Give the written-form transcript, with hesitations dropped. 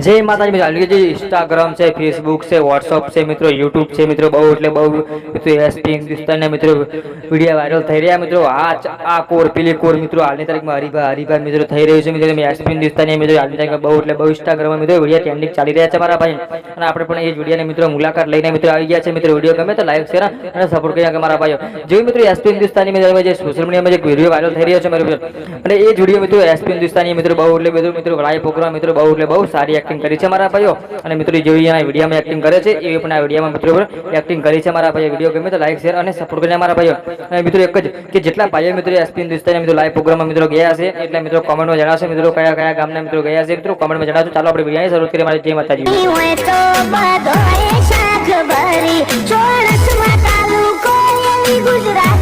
जय माता जी। इंस्टाग्राम से, फेसबुक से, व्हाट्सअप से मित्रों, यूट्यूब से मित्रों बहु એટલે બહુ મિત્રો એસપી હિન્દુસ્તાનના મિત્રો વિડિયો વાયરલ થઈ રહ્યા મિત્રો। આ કોર પેલી કોર મિત્રો હાલની તારીખમાં હરીફા મિત્રો થઈ રહ્યું છે મિત્રો। એસપી હિન્દુસ્તાનની મિત્રો હાલની તારીખમાં બહુ એટલે બહુ ઇન્સ્ટાગ્રામમાં મિત્રો વિડિયો ટ્રેન્ડિંગ ચાલી રહ્યા છે મારા ભાઈ। અને આપણે પણ એ વિડિયોની મિત્રો મુલાકાત લઈને મિત્રો આવી ગયા છે મિત્રો। વિડિયો ગમે તો લાઈક શેર અને સપોર્ટ કર્યા કે મારા ભાઈઓ। જો મિત્રો એસપી હિન્દુસ્તાની મિત્રો જે સોશિયલ મીડિયામાં જે વિડિયો વાયરલ થઈ રહ્યો છે મારા મિત્રો, અને એ વિડિયો મિત્રો એસપી હિન્દુસ્તાની મિત્રો બહુ એટલે બધું મિત્રો લાઈવ પ્રોગ્રામ મિત્રો બહુ એટલે બહુ સારી એક્ટિંગ કરી છે મારા ભાઈઓ। અને મિત્રો જે વિડિયોમાં એક્ટિંગ કરે છે એ પણ આ વિડિયોમાં મિત્રો એક્ટિંગ કરી છે મારા ભાઈઓ। વિડિયો ગમે તો લાઈક શેર અને સપોર્ટ કરીને મારા ભાઈઓ। અને મિત્રો એક જ કે જેટલા ભાઈઓ મિત્રો એસપી હિન્દુસ્તાની મિત્રો લાઈવ પ્રોગ્રામમાં મિત્રો ગયા છે એટલે મિત્રો કોમેન્ટમાં જણાવશે મિત્રો કયા કયા ગામના મિત્રો ગયા છે મિત્રો કોમેન્ટમાં જણાવજો। ચાલો આપણે વિડિયોની શરૂઆત કરીએ મારી જય માતાજી। ગુજરાત